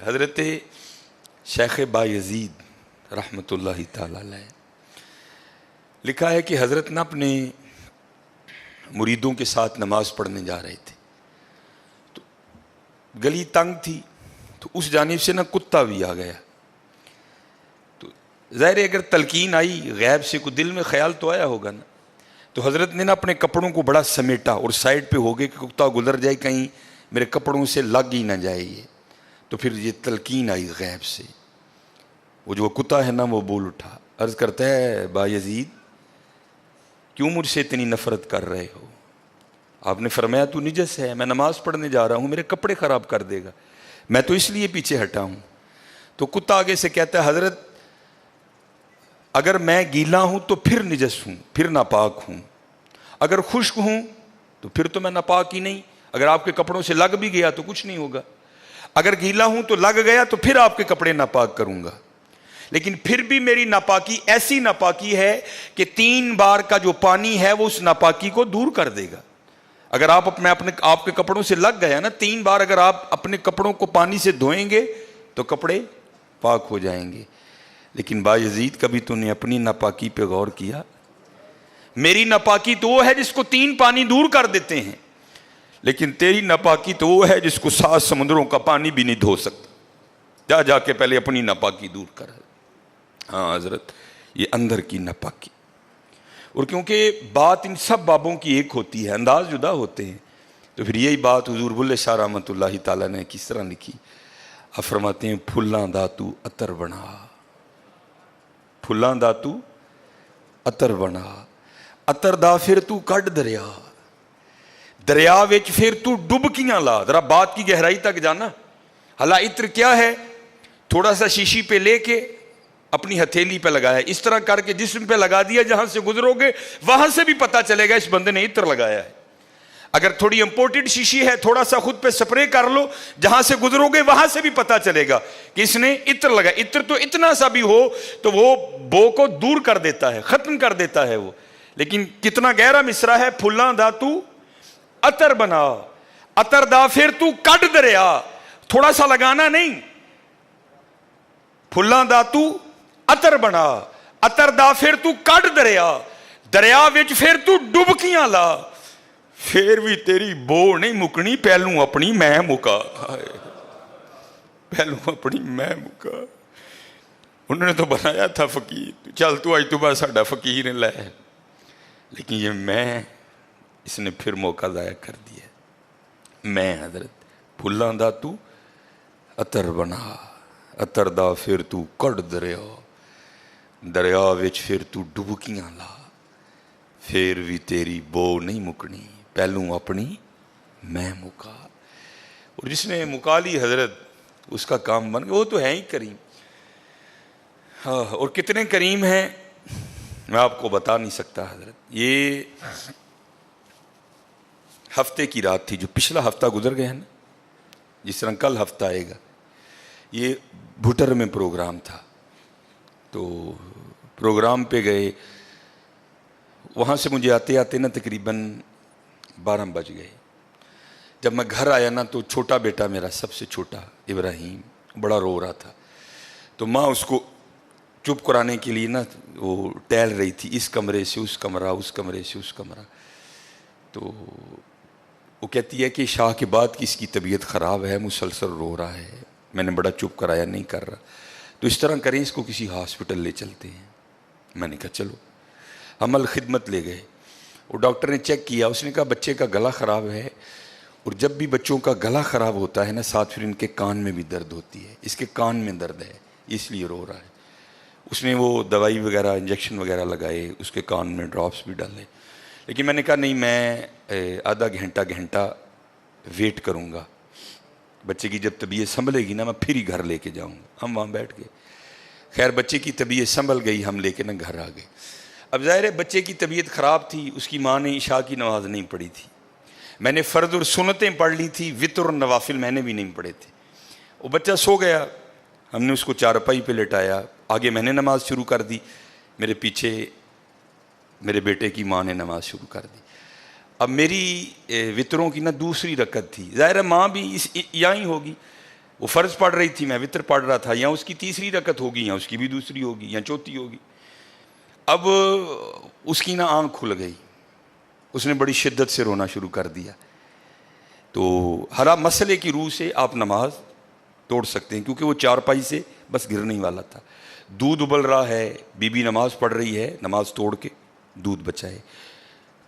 حضرت شیخ بایزید رحمۃ اللہ تعالی علیہ لکھا ہے کہ حضرت نے اپنے مریدوں کے ساتھ نماز پڑھنے جا رہے تھے، تو گلی تنگ تھی، تو اس جانب سے کتا بھی آ گیا۔ تو ظاہر اگر تلقین آئی غیب سے، کوئی دل میں خیال تو آیا ہوگا نا، تو حضرت نے اپنے کپڑوں کو بڑا سمیٹا اور سائڈ پہ ہو گئے کہ کتا گزر جائے، کہیں میرے کپڑوں سے لگ ہی نہ جائے یہ۔ تو پھر یہ تلقین آئی غیب سے، وہ جو کتا ہے نا وہ بول اٹھا، عرض کرتا ہے بایزید کیوں مجھ سے اتنی نفرت کر رہے ہو؟ آپ نے فرمایا تو نجس ہے، میں نماز پڑھنے جا رہا ہوں، میرے کپڑے خراب کر دے گا، میں تو اس لیے پیچھے ہٹا ہوں۔ تو کتا آگے سے کہتا ہے حضرت اگر میں گیلا ہوں تو پھر نجس ہوں، پھر ناپاک ہوں، اگر خشک ہوں تو پھر تو میں ناپاک ہی نہیں، اگر آپ کے کپڑوں سے لگ بھی گیا تو کچھ نہیں ہوگا، اگر گیلا ہوں تو لگ گیا تو پھر آپ کے کپڑے ناپاک کروں گا، لیکن پھر بھی میری ناپاکی ایسی ناپاکی ہے کہ 3 بار کا جو پانی ہے وہ اس ناپاکی کو دور کر دے گا۔ اگر آپ کے کپڑوں سے لگ گیا نا 3 بار، اگر آپ اپنے کپڑوں کو پانی سے دھوئیں گے تو کپڑے پاک ہو جائیں گے۔ لیکن بایزید کبھی تو نے اپنی ناپاکی پہ غور کیا؟ میری ناپاکی تو وہ ہے جس کو 3 پانی دور کر دیتے ہیں، لیکن تیری ناپاکی تو وہ ہے جس کو 7 سمندروں کا پانی بھی نہیں دھو سکتا۔ جا کے پہلے اپنی ناپاکی دور کر۔ ہاں حضرت، یہ اندر کی ناپاکی، اور کیونکہ بات ان سب بابوں کی ایک ہوتی ہے، انداز جدا ہوتے ہیں، تو پھر یہی بات حضور بلے شاہ رحمۃ اللہ تعالیٰ نے کس طرح لکھی؟ آپ فرماتے ہیں پھلاں دا تو عطر بنا، پھلاں دا تو عطر بنا، عطر دا پھر تو کڈ دریا، دریا وچ پھر تو ڈبکیاں لا۔ ذرا بات کی گہرائی تک جانا۔ حالا عطر کیا ہے؟ تھوڑا سا شیشی پہ لے کے اپنی ہتھیلی پہ لگایا، اس طرح کر کے جسم پہ لگا دیا، جہاں سے گزرو گے وہاں سے بھی پتہ چلے گا اس بندے نے عطر لگایا ہے۔ اگر تھوڑی امپورٹڈ شیشی ہے، تھوڑا سا خود پہ سپرے کر لو، جہاں سے گزرو گے وہاں سے بھی پتہ چلے گا کہ اس نے عطر لگایا۔ عطر تو اتنا سا بھی ہو تو وہ بو کو دور کر دیتا ہے، ختم کر دیتا ہے وہ۔ لیکن کتنا گہرا مصرع ہے، پھلاں دا تو عطر بنا، عطر دا پھر تو کڈ دریا، تھوڑا سا لگانا نہیں، پھلاں دا تو عطر بنا، عطر دا پھر تو کڈ دریا، دریا وچ پھر تو ڈبکیاں لا، پھر بھی تیری بو نہیں مکنی، پہلوں اپنی میں مکا، پہلوں اپنی میں مکا۔ انہوں نے تو بنایا تھا فقیر، چل تو آج تو بعد ساڈا فقیر لے، لیکن یہ میں، اس نے پھر موقع ضائع کر دیا۔ میں حضرت پھلاں دا تو عطر بنا، عطر دا پھر تو کڈ دریا، دریا وچ پھر تو ڈبکیاں لا، پھر بھی تیری بو نہیں مکنی، پہلوں اپنی میں مکا۔ اور جس نے مکا لی حضرت، اس کا کام بن گیا، وہ تو ہے ہی کریم۔ ہاں، اور کتنے کریم ہیں میں آپ کو بتا نہیں سکتا حضرت۔ یہ ہفتے کی رات تھی، جو پچھلا ہفتہ گزر گیا نا، جس طرح کل ہفتہ آئے گا، یہ بھٹر میں پروگرام تھا، تو پروگرام پہ گئے، وہاں سے مجھے آتے آتے نا تقریباً 12 بج گئے۔ جب میں گھر آیا نا تو چھوٹا بیٹا میرا، سب سے چھوٹا ابراہیم، بڑا رو رہا تھا، تو ماں اس کو چپ کرانے کے لیے نا وہ ٹہل رہی تھی، اس کمرے سے اس کمرہ، اس کمرے سے اس کمرہ، تو وہ کہتی ہے کہ شاہ کے بعد کی اس کی طبیعت خراب ہے، مسلسل رو رہا ہے، میں نے بڑا چپ کرایا، نہیں کر رہا، تو اس طرح کریں، اس کو کسی ہاسپٹل لے چلتے ہیں۔ میں نے کہا چلو، ہم الخدمت لے گئے، وہ ڈاکٹر نے چیک کیا، اس نے کہا بچے کا گلا خراب ہے، اور جب بھی بچوں کا گلا خراب ہوتا ہے نا، ساتھ پھر ان کے کان میں بھی درد ہوتی ہے، اس کے کان میں درد ہے، اس لیے رو رہا ہے۔ اس نے وہ دوائی وغیرہ انجیکشن وغیرہ لگائے، اس کے کان میں ڈراپس بھی ڈالے، لیکن میں نے کہا نہیں، میں آدھا گھنٹہ ویٹ کروں گا، بچے کی جب طبیعت سنبھلے گی نا میں پھر ہی گھر لے کے جاؤں گا۔ ہم وہاں بیٹھ گئے، خیر بچے کی طبیعت سنبھل گئی، ہم لے کے نا گھر آ گئے۔ اب ظاہر ہے بچے کی طبیعت خراب تھی، اس کی ماں نے عشاء کی نماز نہیں پڑھی تھی، میں نے فرض اور سنتیں پڑھ لی تھی، وتر اور نوافل میں نے بھی نہیں پڑھے تھے۔ وہ بچہ سو گیا، ہم نے اس کو چارپائی پہ لٹایا، آگے میں نے نماز شروع کر دی، میرے پیچھے میرے بیٹے کی ماں نے نماز شروع کر دی۔ اب میری وطروں کی نا دوسری رکعت تھی، ظاہر ہے ماں بھی یہاں ہی ہوگی، وہ فرض پڑھ رہی تھی، میں وطر پڑھ رہا تھا، یا اس کی تیسری رکعت ہوگی یا اس کی بھی دوسری ہوگی یا چوتھی ہوگی. اب اس کی نا آنکھ کھل گئی، اس نے بڑی شدت سے رونا شروع کر دیا. تو ہر مسئلے کی روح سے آپ نماز توڑ سکتے ہیں، کیونکہ وہ چارپائی سے بس گرنے ہی والا تھا. دودھ ابل رہا ہے، بی بی نماز پڑھ رہی ہے، نماز توڑ کے دودھ بچائے.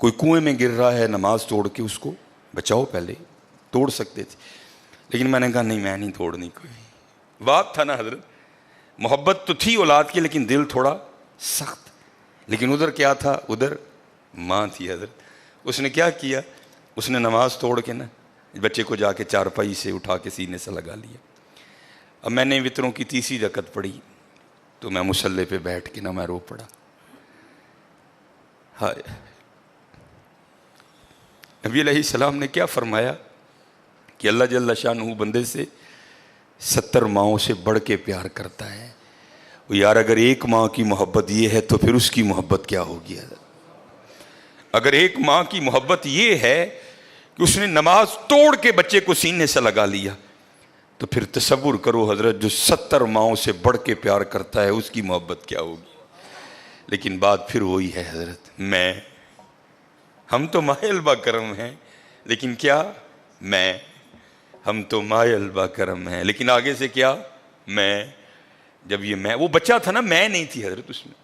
کوئی کنویں میں گر رہا ہے، نماز توڑ کے اس کو بچاؤ. پہلے توڑ سکتے تھے، لیکن میں نے کہا نہیں، میں نہیں توڑنی. کوئی بات تھا نا حضرت، محبت تو تھی اولاد کی لیکن دل تھوڑا سخت. لیکن ادھر کیا تھا؟ ادھر ماں تھی حضرت. اس نے کیا کیا؟ اس نے نماز توڑ کے نا بچے کو جا کے چارپائی سے اٹھا کے سینے سے لگا لیا. اب میں نے وطروں کی تیسری رکعت پڑھی تو میں مصلی پہ بیٹھ کے نا میں رو پڑا. ہائے، نبی علیہ السلام نے کیا فرمایا کہ اللہ جل شانہ بندے سے 70 ماؤں سے بڑھ کے پیار کرتا ہے. یار اگر ایک ماں کی محبت یہ ہے تو پھر اس کی محبت کیا ہوگی حضرت؟ اگر ایک ماں کی محبت یہ ہے کہ اس نے نماز توڑ کے بچے کو سینے سے لگا لیا، تو پھر تصور کرو حضرت جو 70 ماؤں سے بڑھ کے پیار کرتا ہے اس کی محبت کیا ہوگی. لیکن بات پھر وہی ہے حضرت، ہم تو مائل با کرم ہیں، لیکن کیا ہم تو مائل با کرم ہیں، لیکن آگے سے کیا؟ جب یہ وہ بچہ تھا نا، میں نہیں تھی حضرت اس میں.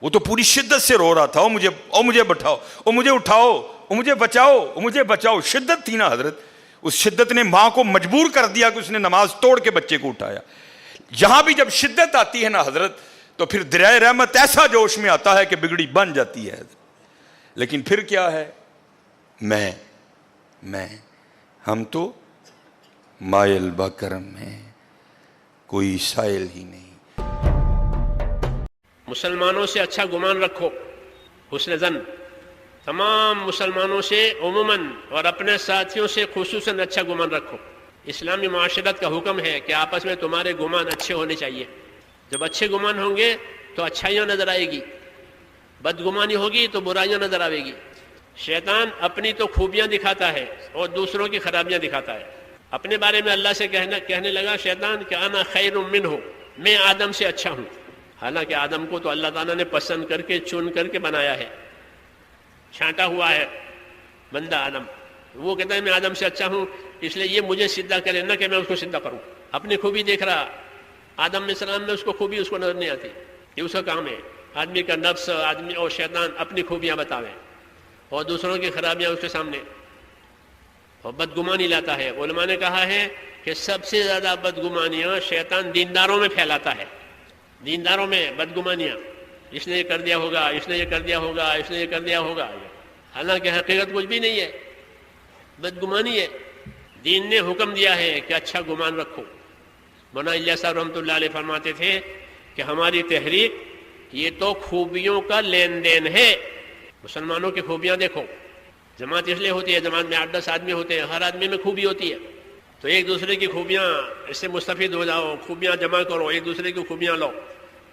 وہ تو پوری شدت سے رو رہا تھا، مجھے بٹھاؤ، مجھے اٹھاؤ، مجھے بچاؤ، مجھے بچاؤ. شدت تھی نا حضرت، اس شدت نے ماں کو مجبور کر دیا کہ اس نے نماز توڑ کے بچے کو اٹھایا. یہاں بھی جب شدت آتی ہے نا حضرت، تو پھر دریائے رحمت ایسا جوش میں آتا ہے کہ بگڑی بن جاتی ہے حضرت. لیکن پھر کیا ہے؟ ہم تو مائل با کرم ہیں، کوئی سائل ہی نہیں. مسلمانوں سے اچھا گمان رکھو، حسن ظن. تمام مسلمانوں سے عموماً اور اپنے ساتھیوں سے خصوصاً اچھا گمان رکھو. اسلامی معاشرت کا حکم ہے کہ آپس میں تمہارے گمان اچھے ہونے چاہیے. جب اچھے گمان ہوں گے تو اچھائیاں نظر آئے گی، بدگمانی ہوگی تو برائیاں نظر آئے گی. شیطان اپنی تو خوبیاں دکھاتا ہے اور دوسروں کی خرابیاں دکھاتا ہے. اپنے بارے میں اللہ سے کہنے لگا شیطان کہ انا خیر منہ، میں آدم سے اچھا ہوں. حالانکہ آدم کو تو اللہ تعالیٰ نے پسند کر کے چن کر کے بنایا ہے، چھانٹا ہوا ہے بندہ آدم. وہ کہتا ہے میں آدم سے اچھا ہوں، اس لیے یہ مجھے سیدھا کرے نہ کہ میں اس کو سیدھا کروں. اپنی خوبی دیکھ رہا، آدم علیہ السلام میں اس کو خوبی اس کو نظر نہیں آتی. یہ اس کا کام ہے، آدمی کا نفس، آدمی اور شیطان اپنی خوبیاں بتاویں اور دوسروں کی خرابیاں اس کے سامنے، اور بدگمانی لاتا ہے. علماء نے کہا ہے کہ سب سے زیادہ بدگمانیاں شیطان دینداروں میں پھیلاتا ہے. دینداروں میں بدگمانیاں، اس نے یہ کر دیا ہوگا، اس نے یہ کر دیا ہوگا، اس نے یہ کر دیا ہوگا. حالانکہ حقیقت کچھ بھی نہیں ہے، بدگمانی ہے. دین نے حکم دیا ہے کہ اچھا گمان رکھو. مولانا الیاس صاحب رحمۃ اللہ علیہ فرماتے تھے کہ ہماری تحریک یہ تو خوبیوں کا لین دین ہے. مسلمانوں کی خوبیاں دیکھو. جماعت اس لیے ہوتی ہے، جماعت میں 8-10 آدمی ہوتے ہیں، ہر آدمی میں خوبی ہوتی ہے. تو ایک دوسرے کی خوبیاں اس سے مستفید ہو جاؤ، خوبیاں جمع کرو، ایک دوسرے کی خوبیاں لو.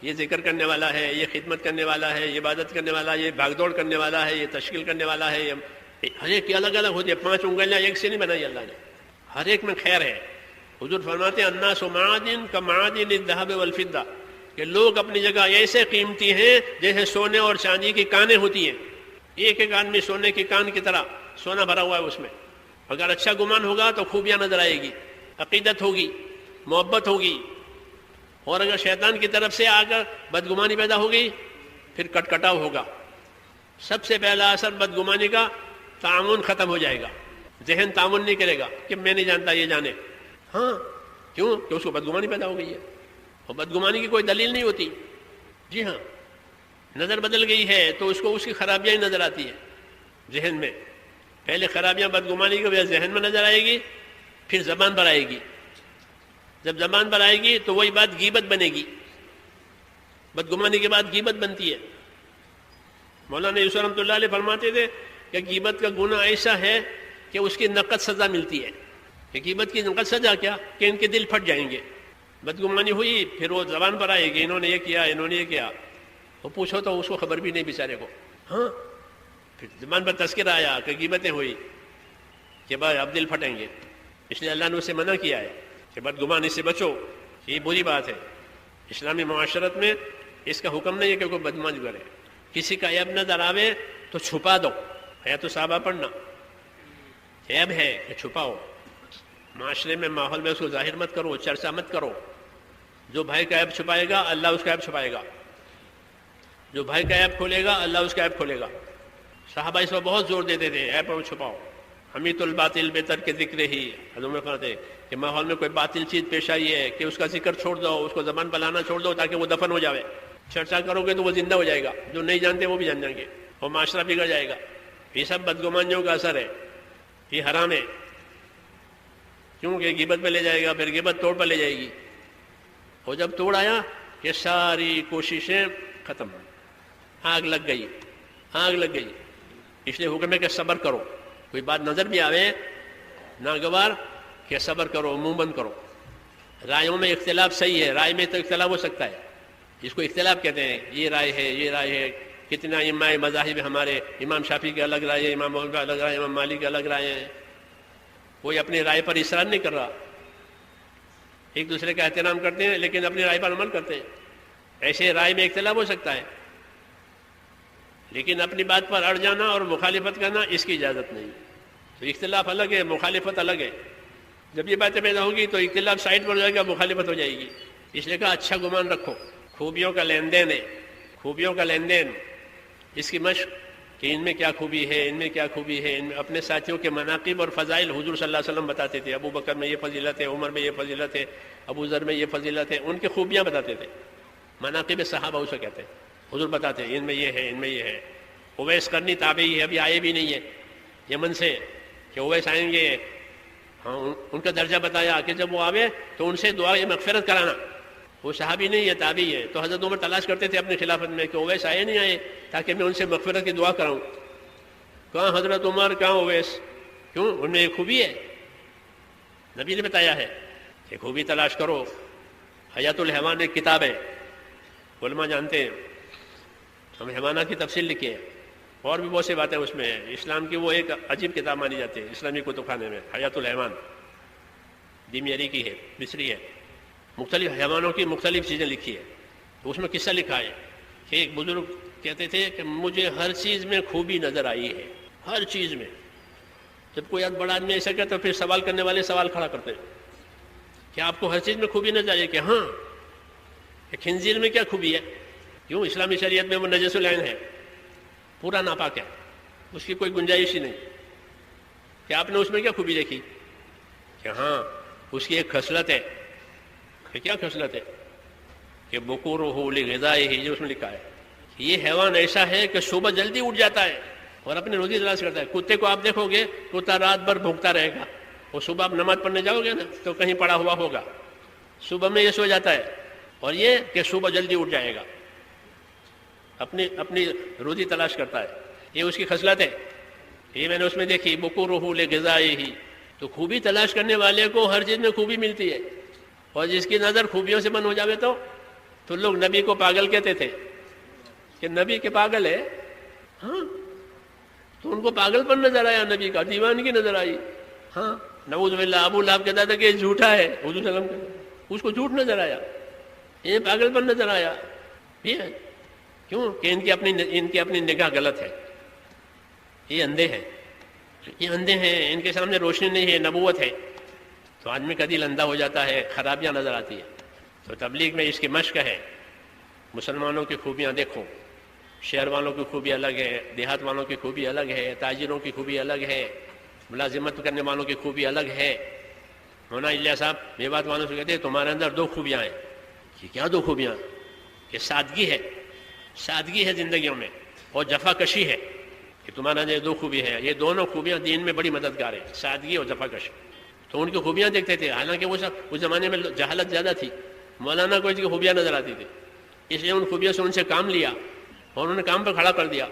یہ ذکر کرنے والا ہے، یہ خدمت کرنے والا ہے، یہ عبادت کرنے والا ہے، یہ بھاگ دوڑ کرنے والا ہے، یہ تشکیل کرنے والا ہے. ہر ایک کی الگ الگ ہوتی ہے. 5 انگلیاں ایک سے نہیں بنائی اللہ نے، ہر ایک میں خیر ہے. حضور فرماتے ہیں الناس معادن کمعادن الذهب والفضہ، کہ لوگ اپنی جگہ ایسے قیمتی ہیں جیسے سونے اور چاندی کی کانیں ہوتی ہیں. ایک ایک آدمی سونے کی کان کی طرح سونا بھرا ہوا ہے اس میں. اگر اچھا گمان ہوگا تو خوبیاں نظر آئے گی، عقیدت ہوگی، محبت ہوگی. اور اگر شیطان کی طرف سے آ کر بدگمانی پیدا ہوگی پھر کٹکٹاؤ ہوگا. سب سے پہلا اثر بدگمانی کا تعاون ختم ہو جائے گا. ذہن تعاون نہیں کرے گا کہ میں نہیں جانتا یہ جانے. ہاں کیوں؟ کہ اس کو بدگمانی پیدا ہو گئی ہے، اور بدگمانی کی کوئی دلیل نہیں ہوتی. جی ہاں، نظر بدل گئی ہے تو اس کو اس کی خرابیاں ہی نظر آتی ہیں ذہن میں. پہلے خرابیاں بدگمانی کی وجہ ذہن میں نظر آئے گی، پھر زبان پر آئے گی. جب زبان پر آئے گی تو وہی بات غیبت بنے گی. بدگمانی کے بعد غیبت بنتی ہے. مولانا یوسف رحمۃ اللہ علیہ فرماتے تھے کہ غیبت کا گناہ ایسا ہے کہ اس کی نقد سزا ملتی ہے. کہ غیبت کی نقد سزا کیا؟ کہ ان کے دل پھٹ جائیں گے. بدگمانی ہوئی پھر وہ زبان پر آئے گی، انہوں نے یہ کیا، انہوں نے یہ کیا. وہ پوچھو تو اس کو خبر بھی نہیں بیچارے کو. ہاں پھر زبان پر تذکرہ آیا کہ غیبتیں ہوئی کہ بھائی اب دل پھٹیں گے. اس لیے اللہ نے اسے منع کیا ہے کہ بدگمانی سے بچو، یہ بری بات ہے۔ اسلامی معاشرت میں اس کا حکم نہیں ہے کہ کوئی بدگمانی کرے، کسی کا عیب نظر آوے تو چھپا دو، حیات الصحابہ پڑھنا، عیب ہے کہ چھپاؤ، معاشرے میں ماحول میں اس کو ظاہر مت کرو، چرچا مت کرو۔ جو بھائی کا عیب چھپائے گا اللہ اس کا عیب چھپائے گا، جو بھائی کا عیب کھولے گا اللہ اس کا عیب کھولے گا۔ صحابہ اس پر بہت زور دیتے تھے، عیب پر چھپاؤ، حمیت الباطل بہتر کے ذکر ہی، حضور میں فرماتے کہ ماحول میں کوئی باطل چیز پیش آئی ہے کہ اس کا ذکر چھوڑ دو، اس کو زبان پر لانا چھوڑ دو تاکہ وہ دفن ہو جائے۔ چرچا کرو گے تو وہ زندہ ہو جائے گا، جو نہیں جانتے وہ بھی جان جائیں گے اور معاشرہ بگڑ جائے گا۔ یہ سب بدگمانیوں کا اثر ہے، یہ حرام ہے، کیونکہ غیبت پہ لے جائے گا، پھر غیبت توڑ پر لے جائے گی، اور جب توڑ آیا کہ ساری کوششیں ختم، آگ لگ گئی، آگ لگ گئی۔ اس لیے حکم ہے کہ صبر کرو، کوئی بات نظر بھی آوے ناگوار کہ صبر کرو، منہ بند کرو۔ رائےوں میں اختلاف صحیح ہے، رائے میں تو اختلاف ہو سکتا ہے، اس کو اختلاف کہتے ہیں، یہ رائے ہے، یہ رائے ہے۔ کتنا امام مذاہب ہمارے، امام شافعی کے الگ رائے ہے، امام محمد کا الگ رائے ہے، امام مالک کے الگ رائے ہیں، کوئی اپنی رائے پر اصرار نہیں کر رہا، ایک دوسرے کا احترام کرتے ہیں لیکن اپنی رائے پر عمل کرتے ہیں۔ ایسے رائے میں اختلاف ہو سکتا ہے، لیکن اپنی بات پر اڑ جانا اور مخالفت کرنا اس کی اجازت نہیں۔ تو اختلاف الگ ہے، مخالفت الگ ہے۔ جب یہ باتیں پیدا ہوگی تو اختلاف سائڈ پر ہو جائے گا، مخالفت ہو جائے گی۔ اس لیے کہا اچھا گمان رکھو، خوبیوں کا لین دین ہے، خوبیوں کا لین دین، اس کی مشق کہ ان میں کیا خوبی ہے، ان میں کیا خوبی ہے، ان میں اپنے ساتھیوں کے مناقب اور فضائل حضور صلی اللہ علیہ وسلم بتاتے تھے۔ ابو بکر میں یہ فضیلت ہے، عمر میں یہ فضیلت ہے، ابو ذر میں یہ فضیلت ہے، ان کی خوبیاں بتاتے تھے۔ مناقب صحابہ اسے کہتے ہیں، حضور بتاتے ہیں ان میں یہ ہے، ان میں یہ ہے۔ اویس قرنی تابعی ہے، ابھی آئے بھی نہیں ہے یمن سے، کہ اویس آئیں گے، ہاں ان کا درجہ بتایا کہ جب وہ آوے تو ان سے دعا مغفرت کرانا۔ وہ صحابی نہیں ہے، تابعی ہے۔ تو حضرت عمر تلاش کرتے تھے اپنی خلافت میں کہ اویس آئے نہیں آئے تاکہ میں ان سے مغفرت کی دعا کراؤں۔ کہاں حضرت عمر، کہاں اویس؟ کیوں؟ ان میں ایک خوبی ہے، نبی نے بتایا ہے کہ خوبی تلاش کرو۔ حیات الحیوان ایک کتاب ہے، علماء جانتے ہیں، ہم حیوانات کی تفصیل لکھی ہے، اور بھی بہت سی باتیں اس میں ہیں۔ اسلام کی وہ ایک عجیب کتاب مانی جاتی ہے اسلامی کتب خانے میں، حیات الحیوان، دیمیری کی ہے، مصری ہے، مختلف حیوانوں کی مختلف چیزیں لکھی ہے۔ تو اس میں قصہ لکھا ہے کہ ایک بزرگ کہتے تھے کہ مجھے ہر چیز میں خوبی نظر آئی ہے، ہر چیز میں۔ جب کوئی بڑا آدمی ایسا کہتا تو پھر سوال کرنے والے سوال کھڑا کرتے ہیں کہ آپ کو ہر چیز میں خوبی نظر آئی؟ کہ ہاں، کہ خنزیر میں کیا خوبی ہے؟ کیوں؟ اسلامی شریعت میں وہ نجس العین ہے، پورا ناپاک ہے، اس کی کوئی گنجائش ہی نہیں۔ کہ آپ نے اس میں کیا خوبی دیکھی؟ کہ ہاں اس کی ایک خصلت ہے۔ کہ کیا خصلت ہے؟ کہ بکورہ لغذائہ، یہ اس میں لکھا ہے کہ یہ حیوان ایسا ہے کہ صبح جلدی اٹھ جاتا ہے اور اپنی روزی تلاش کرتا ہے۔ کتے کو آپ دیکھو گے کتا رات بھر بھوکتا رہے گا، اور صبح آپ نماز پڑھنے جاؤ گے نا تو کہیں پڑا ہوا ہوگا، صبح میں یہ سو جاتا ہے، اور یہ کہ صبح جلدی اٹھ جائے گا، اپنی روزی تلاش کرتا ہے، یہ اس کی خصلت ہے۔ یہ میں نے اس میں دیکھی، بکورہ لغذائہ۔ تو خوبی تلاش کرنے والے کو ہر چیز میں خوبی ملتی ہے، اور جس کی نظر خوبیوں سے بند ہو جاوے تو لوگ نبی کو پاگل کہتے تھے کہ نبی کے پاگل ہے، ہاں، تو ان کو پاگل پر نظر آیا، نبی کا دیوانگی نظر آئی، ہاں، نعوذ باللہ۔ ابو لہب کہتا تھا کہ یہ جھوٹا ہے، حضور صلی اللہ علیہ وسلم کہتا، اس کو جھوٹ نظر آیا، یہ پاگل پر نظر آیا۔ یہ کیوں؟ کہ ان کی اپنی نگاہ غلط ہے، یہ اندھے ہیں، یہ اندھے ہیں، ان کے سامنے روشنی نہیں ہے، نبوت ہے، تو آدمی کا دل اندھا ہو جاتا ہے، خرابیاں نظر آتی ہیں۔ تو تبلیغ میں اس کی مشق ہے، مسلمانوں کی خوبیاں دیکھو، شہر والوں کی خوبی الگ ہے، دیہات والوں کی خوبی الگ ہے، تاجروں کی خوبی الگ ہے، ملازمت کرنے والوں کی خوبی الگ ہے۔ مولانا الیاس صاحب میوات والوں سے کہتے ہیں تمہارے اندر دو خوبیاں ہیں۔ کہ کیا دو خوبیاں؟ کہ سادگی ہے، سادگی ہے زندگیوں میں، اور جفا کشی ہے، کہ تمہارا اندر دو خوبی ہے۔ یہ دونوں خوبیاں دین میں بڑی مددگار ہیں، سادگی اور جفا کشی۔ تو ان کی خوبیاں دیکھتے تھے، حالانکہ وہ سب اس زمانے میں جہالت زیادہ تھی، مولانا کو اس کی خوبیاں نظر آتی تھی، اس لیے ان خوبیوں سے ان سے کام لیا اور انہوں نے کام پر کھڑا کر دیا۔